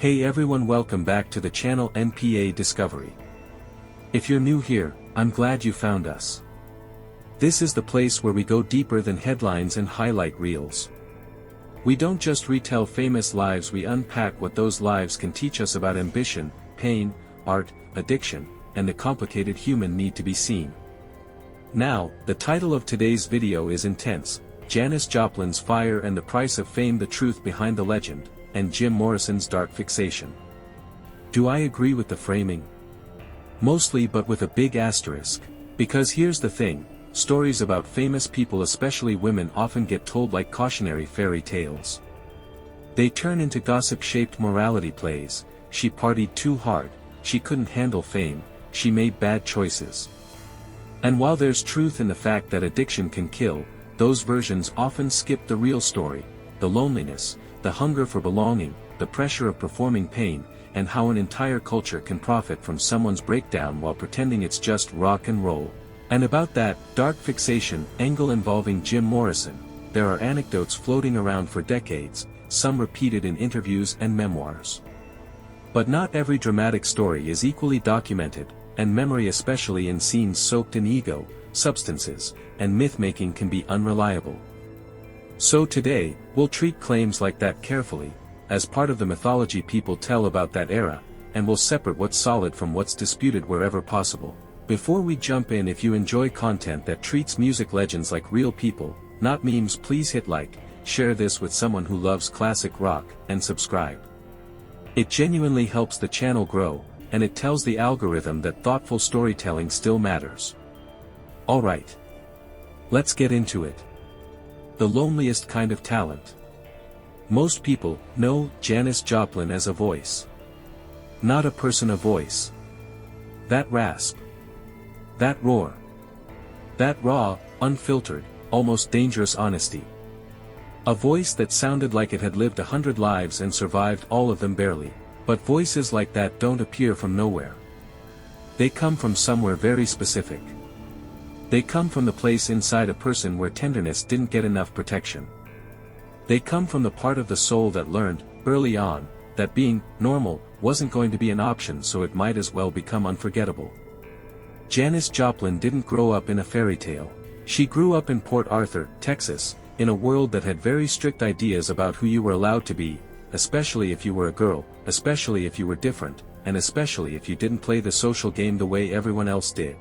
Hey everyone, welcome back to the channel NPA Discovery. If you're new here, I'm glad you found us. This is the place where we go deeper than headlines and highlight reels. We don't just retell famous lives, we unpack what those lives can teach us about ambition, pain, art, addiction, and the complicated human need to be seen. Now, the title of today's video is intense: Janis Joplin's Fire and the Price of Fame, the truth behind the legend, and Jim Morrison's dark fixation. Do I agree with the framing? Mostly, but with a big asterisk. Because here's the thing, stories about famous people, especially women, often get told like cautionary fairy tales. They turn into gossip-shaped morality plays: she partied too hard, she couldn't handle fame, she made bad choices. And while there's truth in the fact that addiction can kill, those versions often skip the real story: the loneliness, the hunger for belonging, the pressure of performing pain, and how an entire culture can profit from someone's breakdown while pretending it's just rock and roll. And about that dark fixation angle involving Jim Morrison, there are anecdotes floating around for decades, some repeated in interviews and memoirs. But not every dramatic story is equally documented, and memory, especially in scenes soaked in ego, substances, and myth-making, can be unreliable. So today, we'll treat claims like that carefully, as part of the mythology people tell about that era, and we'll separate what's solid from what's disputed wherever possible. Before we jump in, if you enjoy content that treats music legends like real people, not memes, please hit like, share this with someone who loves classic rock, and subscribe. It genuinely helps the channel grow, and it tells the algorithm that thoughtful storytelling still matters. Alright. Let's get into it. The loneliest kind of talent. Most people know Janis Joplin as a voice. Not a person, a voice. That rasp. That roar. That raw, unfiltered, almost dangerous honesty. A voice that sounded like it had lived 100 lives and survived all of them barely. But voices like that don't appear from nowhere. They come from somewhere very specific. They come from the place inside a person where tenderness didn't get enough protection. They come from the part of the soul that learned, early on, that being normal wasn't going to be an option, so it might as well become unforgettable. Janis Joplin didn't grow up in a fairy tale. She grew up in Port Arthur, Texas, in a world that had very strict ideas about who you were allowed to be, especially if you were a girl, especially if you were different, and especially if you didn't play the social game the way everyone else did.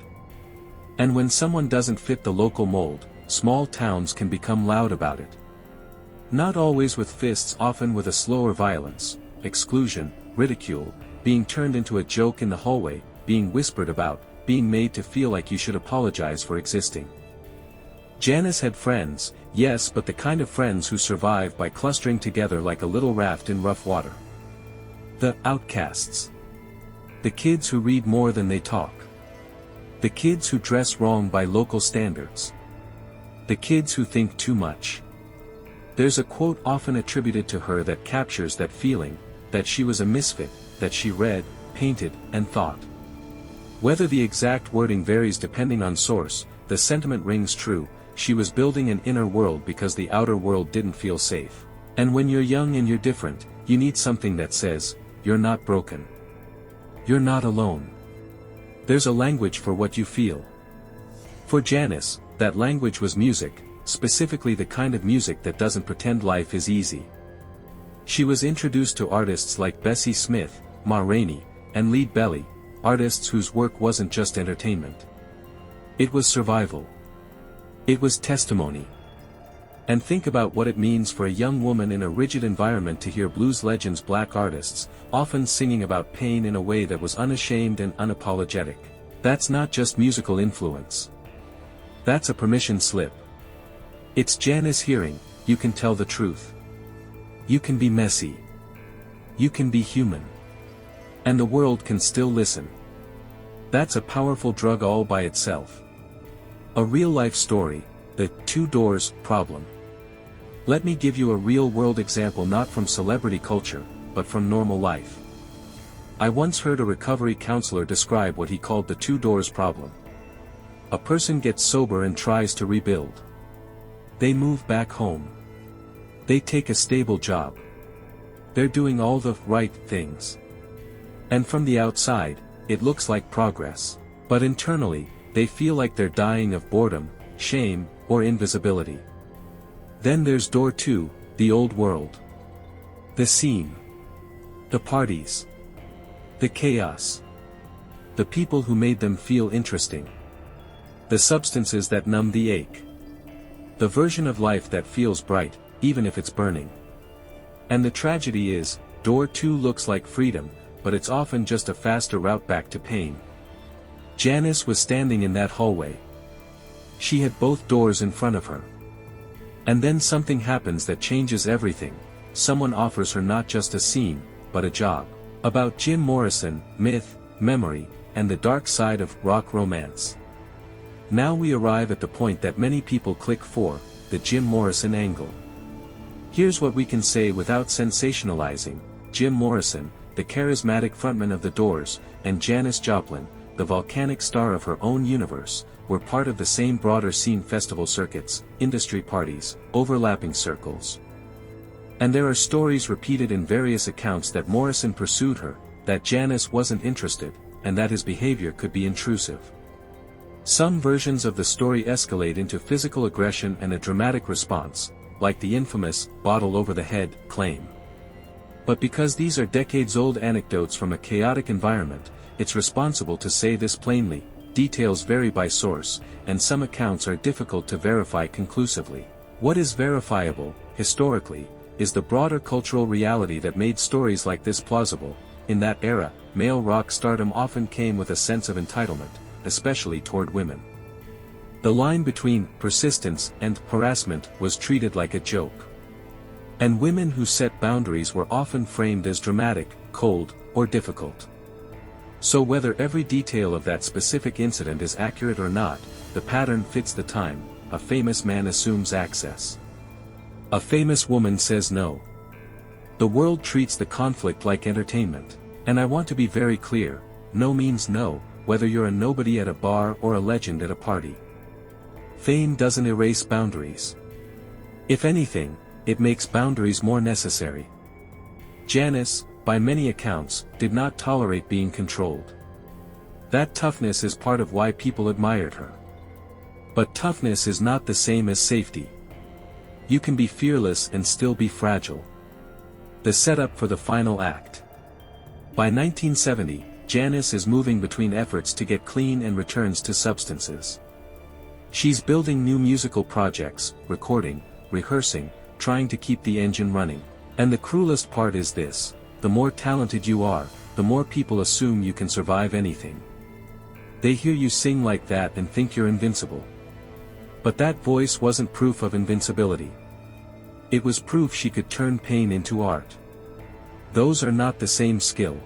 And when someone doesn't fit the local mold, small towns can become loud about it. Not always with fists, often with a slower violence: exclusion, ridicule, being turned into a joke in the hallway, being whispered about, being made to feel like you should apologize for existing. Janis had friends, yes, but the kind of friends who survive by clustering together like a little raft in rough water. The outcasts. The kids who read more than they talk. The kids who dress wrong by local standards. The kids who think too much. There's a quote often attributed to her that captures that feeling, that she was a misfit, that she read, painted, and thought. Whether the exact wording varies depending on source, the sentiment rings true: she was building an inner world because the outer world didn't feel safe. And when you're young and you're different, you need something that says, you're not broken. You're not alone. There's a language for what you feel. For Janis, that language was music, specifically the kind of music that doesn't pretend life is easy. She was introduced to artists like Bessie Smith, Ma Rainey, and Lead Belly, artists whose work wasn't just entertainment. It was survival. It was testimony. And think about what it means for a young woman in a rigid environment to hear blues legends, black artists, often singing about pain in a way that was unashamed and unapologetic. That's not just musical influence. That's a permission slip. It's Janis hearing, you can tell the truth. You can be messy. You can be human. And the world can still listen. That's a powerful drug all by itself. A real-life story, the 2 doors problem. Let me give you a real-world example, not from celebrity culture, but from normal life. I once heard a recovery counselor describe what he called the 2 doors problem. A person gets sober and tries to rebuild. They move back home. They take a stable job. They're doing all the right things. And from the outside, it looks like progress. But internally, they feel like they're dying of boredom, shame, or invisibility. Then there's door 2, the old world. The scene. The parties. The chaos. The people who made them feel interesting. The substances that numb the ache. The version of life that feels bright, even if it's burning. And the tragedy is, door 2 looks like freedom, but it's often just a faster route back to pain. Janis was standing in that hallway. She had both doors in front of her. And then something happens that changes everything. Someone offers her not just a scene, but a job. About Jim Morrison, myth, memory, and the dark side of rock romance. Now we arrive at the point that many people click for, the Jim Morrison angle. Here's what we can say without sensationalizing: Jim Morrison, the charismatic frontman of The Doors, and Janis Joplin, the volcanic star of her own universe, were part of the same broader scene: festival circuits, industry parties, overlapping circles. And there are stories repeated in various accounts that Morrison pursued her, that Janis wasn't interested, and that his behavior could be intrusive. Some versions of the story escalate into physical aggression and a dramatic response, like the infamous "bottle over the head" claim. But because these are decades-old anecdotes from a chaotic environment, it's responsible to say this plainly: details vary by source, and some accounts are difficult to verify conclusively. What is verifiable, historically, is the broader cultural reality that made stories like this plausible. In that era, male rock stardom often came with a sense of entitlement, especially toward women. The line between persistence and harassment was treated like a joke. And women who set boundaries were often framed as dramatic, cold, or difficult. So whether every detail of that specific incident is accurate or not, the pattern fits the time: a famous man assumes access. A famous woman says no. The world treats the conflict like entertainment. And I want to be very clear: no means no, whether you're a nobody at a bar or a legend at a party. Fame doesn't erase boundaries. If anything, it makes boundaries more necessary. Janis, by many accounts, did not tolerate being controlled. That toughness is part of why people admired her. But toughness is not the same as safety. You can be fearless and still be fragile. The setup for the final act. By 1970, Janis is moving between efforts to get clean and returns to substances. She's building new musical projects, recording, rehearsing, trying to keep the engine running. And the cruelest part is this: the more talented you are, the more people assume you can survive anything. They hear you sing like that and think you're invincible. But that voice wasn't proof of invincibility. It was proof she could turn pain into art. Those are not the same skill.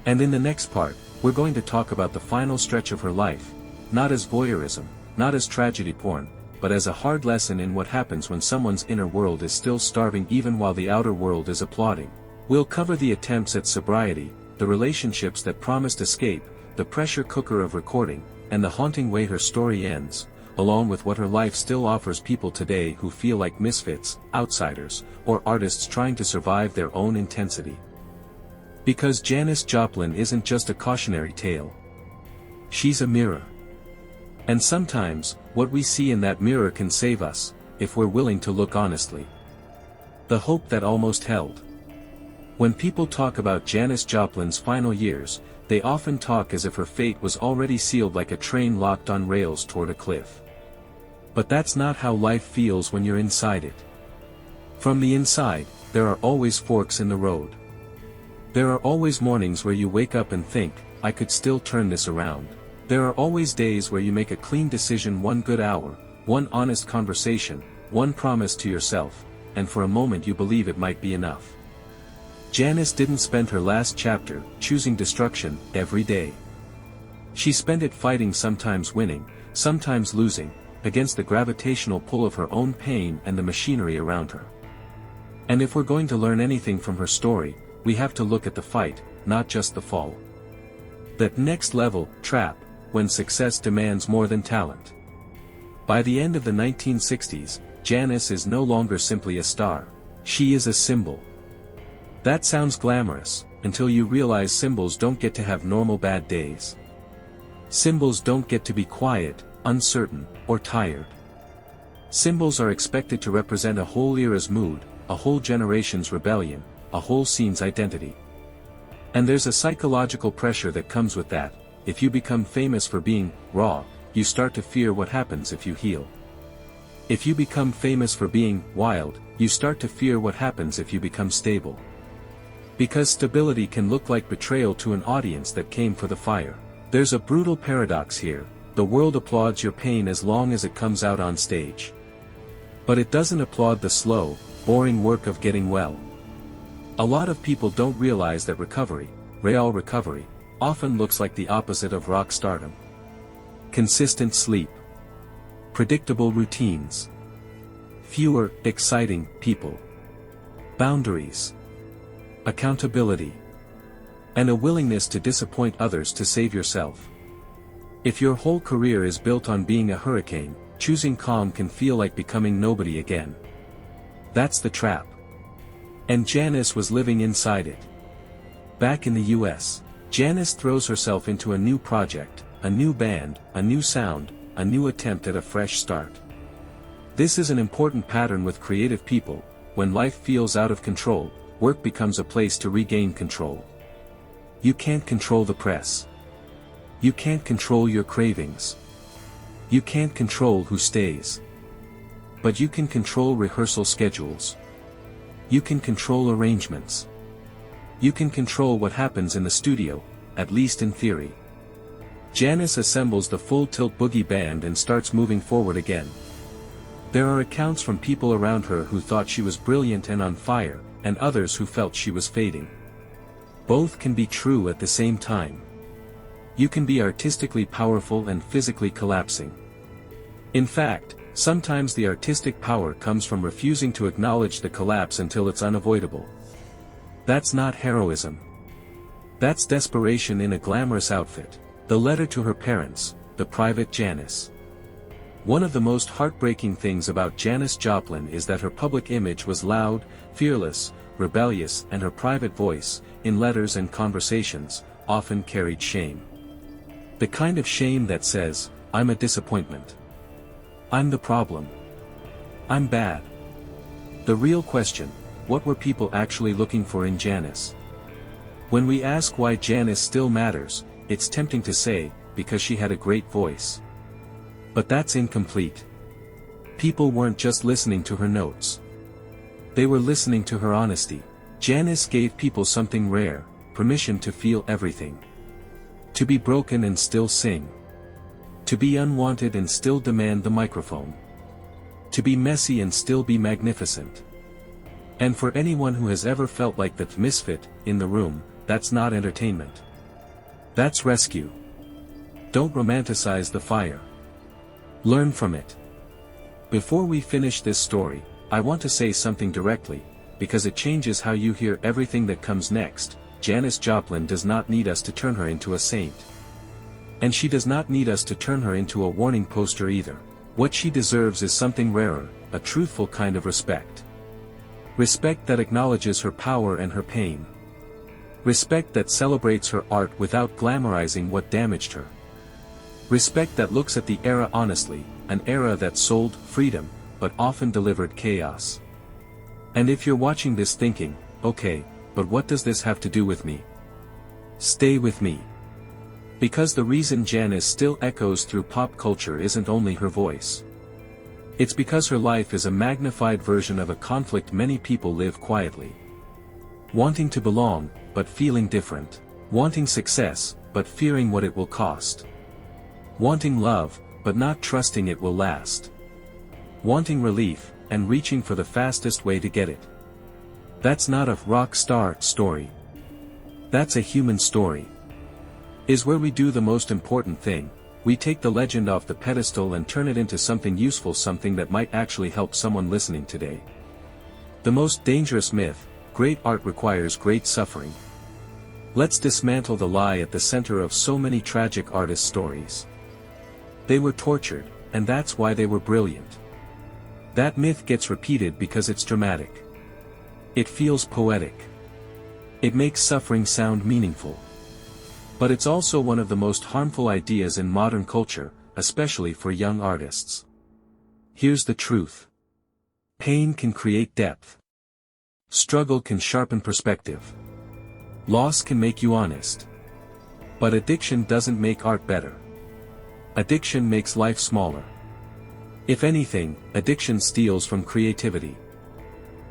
And in the next part, we're going to talk about the final stretch of her life, not as voyeurism, not as tragedy porn, but as a hard lesson in what happens when someone's inner world is still starving even while the outer world is applauding. We'll cover the attempts at sobriety, the relationships that promised escape, the pressure cooker of recording, and the haunting way her story ends, along with what her life still offers people today who feel like misfits, outsiders, or artists trying to survive their own intensity. Because Janis Joplin isn't just a cautionary tale. She's a mirror. And sometimes, what we see in that mirror can save us, if we're willing to look honestly. The hope that almost held. When people talk about Janis Joplin's final years, they often talk as if her fate was already sealed, like a train locked on rails toward a cliff. But that's not how life feels when you're inside it. From the inside, there are always forks in the road. There are always mornings where you wake up and think, I could still turn this around. There are always days where you make a clean decision, one good hour, one honest conversation, one promise to yourself, and for a moment you believe it might be enough. Janis didn't spend her last chapter choosing destruction every day. She spent it fighting, sometimes winning, sometimes losing, against the gravitational pull of her own pain and the machinery around her. And if we're going to learn anything from her story, we have to look at the fight, not just the fall. That next level trap, when success demands more than talent. By the end of the 1960s, Janis is no longer simply a star. She is a symbol. That sounds glamorous, until you realize symbols don't get to have normal bad days. Symbols don't get to be quiet, uncertain, or tired. Symbols are expected to represent a whole era's mood, a whole generation's rebellion, a whole scene's identity. And there's a psychological pressure that comes with that. If you become famous for being raw, you start to fear what happens if you heal. If you become famous for being wild, you start to fear what happens if you become stable. Because stability can look like betrayal to an audience that came for the fire. There's a brutal paradox here: the world applauds your pain as long as it comes out on stage. But it doesn't applaud the slow, boring work of getting well. A lot of people don't realize that recovery, real recovery, often looks like the opposite of rock stardom. Consistent sleep. Predictable routines. Fewer, exciting people. Boundaries. Accountability. And a willingness to disappoint others to save yourself. If your whole career is built on being a hurricane, choosing calm can feel like becoming nobody again. That's the trap. And Janis was living inside it. Back in the US, Janis throws herself into a new project, a new band, a new sound, a new attempt at a fresh start. This is an important pattern with creative people. When life feels out of control, work becomes a place to regain control. You can't control the press. You can't control your cravings. You can't control who stays. But you can control rehearsal schedules. You can control arrangements. You can control what happens in the studio, at least in theory. Janis assembles the Full Tilt Boogie Band and starts moving forward again. There are accounts from people around her who thought she was brilliant and on fire, and others who felt she was fading. Both can be true at the same time. You can be artistically powerful and physically collapsing. In fact, sometimes the artistic power comes from refusing to acknowledge the collapse until it's unavoidable. That's not heroism. That's desperation in a glamorous outfit. The letter to her parents, the private Janis. One of the most heartbreaking things about Janis Joplin is that her public image was loud, fearless, rebellious, and her private voice, in letters and conversations, often carried shame. The kind of shame that says, "I'm a disappointment. I'm the problem. I'm bad." The real question: what were people actually looking for in Janis? When we ask why Janis still matters, it's tempting to say, because she had a great voice. But that's incomplete. People weren't just listening to her notes. They were listening to her honesty. Janis gave people something rare: permission to feel everything. To be broken and still sing. To be unwanted and still demand the microphone. To be messy and still be magnificent. And for anyone who has ever felt like the misfit in the room, that's not entertainment. That's rescue. Don't romanticize the fire. Learn from it. Before we finish this story, I want to say something directly, because it changes how you hear everything that comes next. Janis Joplin does not need us to turn her into a saint. And she does not need us to turn her into a warning poster either. What she deserves is something rarer, a truthful kind of respect. Respect that acknowledges her power and her pain. Respect that celebrates her art without glamorizing what damaged her. Respect that looks at the era honestly, an era that sold freedom, but often delivered chaos. And if you're watching this thinking, okay, but what does this have to do with me? Stay with me. Because the reason Janis still echoes through pop culture isn't only her voice. It's because her life is a magnified version of a conflict many people live quietly. Wanting to belong, but feeling different. Wanting success, but fearing what it will cost. Wanting love, but not trusting it will last. Wanting relief, and reaching for the fastest way to get it. That's not a rock star story. That's a human story. Is where we do the most important thing: we take the legend off the pedestal and turn it into something useful, something that might actually help someone listening today. The most dangerous myth: great art requires great suffering. Let's dismantle the lie at the center of so many tragic artist stories. They were tortured, and that's why they were brilliant. That myth gets repeated because it's dramatic. It feels poetic. It makes suffering sound meaningful. But it's also one of the most harmful ideas in modern culture, especially for young artists. Here's the truth. Pain can create depth. Struggle can sharpen perspective. Loss can make you honest. But addiction doesn't make art better. Addiction makes life smaller. If anything, addiction steals from creativity.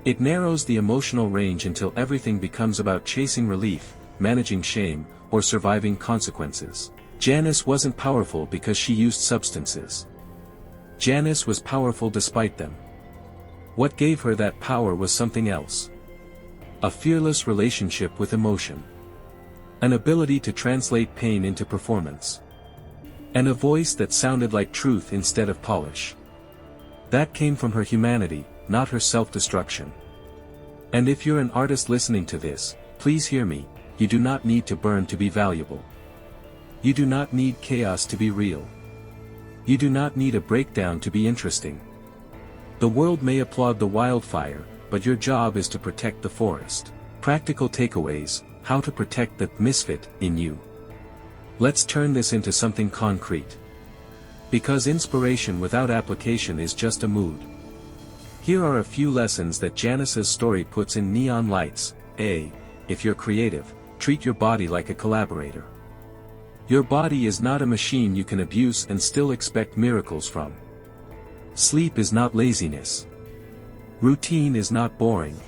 It narrows the emotional range until everything becomes about chasing relief, managing shame, or surviving consequences. Janis wasn't powerful because she used substances. Janis was powerful despite them. What gave her that power was something else. A fearless relationship with emotion. An ability to translate pain into performance. And a voice that sounded like truth instead of polish. That came from her humanity, not her self-destruction. And if you're an artist listening to this, please hear me, you do not need to burn to be valuable. You do not need chaos to be real. You do not need a breakdown to be interesting. The world may applaud the wildfire, but your job is to protect the forest. Practical takeaways: how to protect the misfit in you. Let's turn this into something concrete. Because inspiration without application is just a mood. Here are a few lessons that Janis's story puts in neon lights. A. If you're creative, treat your body like a collaborator. Your body is not a machine you can abuse and still expect miracles from. Sleep is not laziness. Routine is not boring.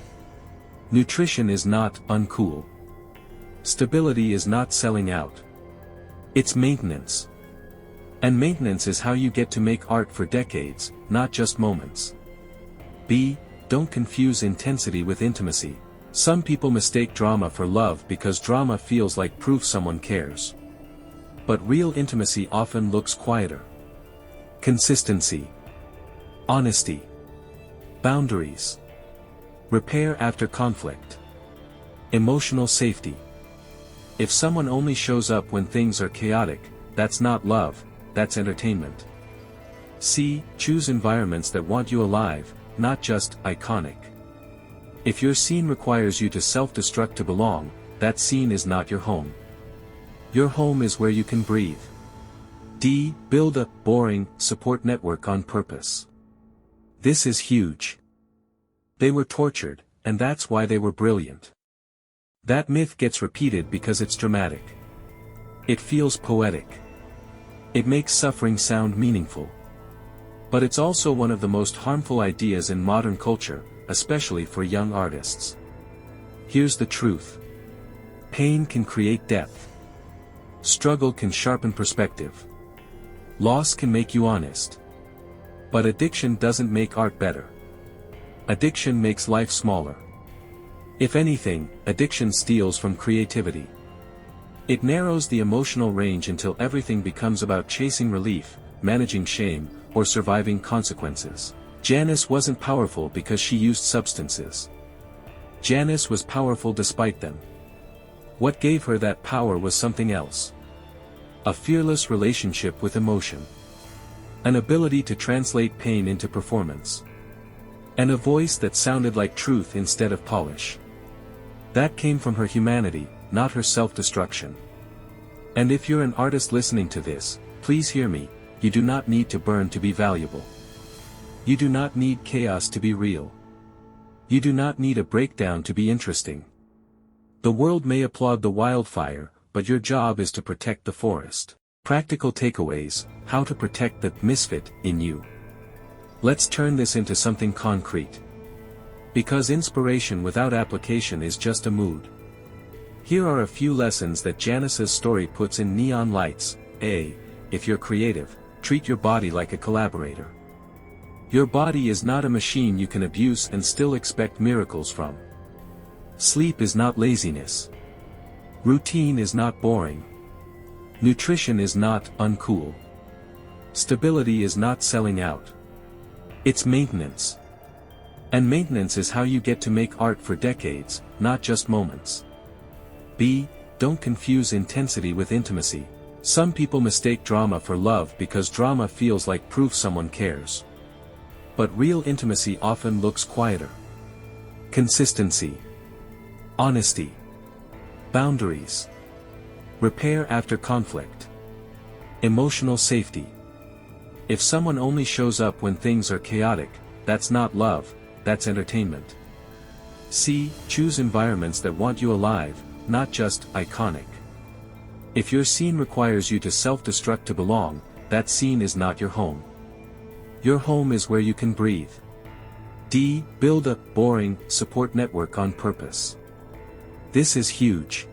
Nutrition is not uncool. Stability is not selling out. It's maintenance. And maintenance is how you get to make art for decades, not just moments. B. Don't confuse intensity with intimacy. Some people mistake drama for love because drama feels like proof someone cares. But real intimacy often looks quieter. Consistency. Honesty. Boundaries. Repair after conflict. Emotional safety. If someone only shows up when things are chaotic, that's not love, that's entertainment. C. Choose environments that want you alive, not just iconic. If your scene requires you to self-destruct to belong, that scene is not your home. Your home is where you can breathe. D. Build a boring support network on purpose. This is huge. They were tortured, and that's why they were brilliant. That myth gets repeated because it's dramatic. It feels poetic. It makes suffering sound meaningful. But it's also one of the most harmful ideas in modern culture, especially for young artists. Here's the truth. Pain can create depth. Struggle can sharpen perspective. Loss can make you honest. But addiction doesn't make art better. Addiction makes life smaller. If anything, addiction steals from creativity. It narrows the emotional range until everything becomes about chasing relief, managing shame, or surviving consequences. Janis wasn't powerful because she used substances. Janis was powerful despite them. What gave her that power was something else. A fearless relationship with emotion. An ability to translate pain into performance. And a voice that sounded like truth instead of polish. That came from her humanity, not her self-destruction. And if you're an artist listening to this, please hear me, you do not need to burn to be valuable. You do not need chaos to be real. You do not need a breakdown to be interesting. The world may applaud the wildfire, but your job is to protect the forest. Practical takeaways: how to protect the misfit in you. Let's turn this into something concrete. Because inspiration without application is just a mood. Here are a few lessons that Janis's story puts in neon lights. A. If you're creative, treat your body like a collaborator. Your body is not a machine you can abuse and still expect miracles from. Sleep is not laziness. Routine is not boring. Nutrition is not uncool. Stability is not selling out. It's maintenance. And maintenance is how you get to make art for decades, not just moments. B. Don't confuse intensity with intimacy. Some people mistake drama for love because drama feels like proof someone cares. But real intimacy often looks quieter. Consistency. Honesty. Boundaries. Repair after conflict. Emotional safety. If someone only shows up when things are chaotic, that's not love, that's entertainment. C. Choose environments that want you alive, not just iconic. If your scene requires you to self-destruct to belong, that scene is not your home. Your home is where you can breathe. D. Build a boring support network on purpose. This is huge.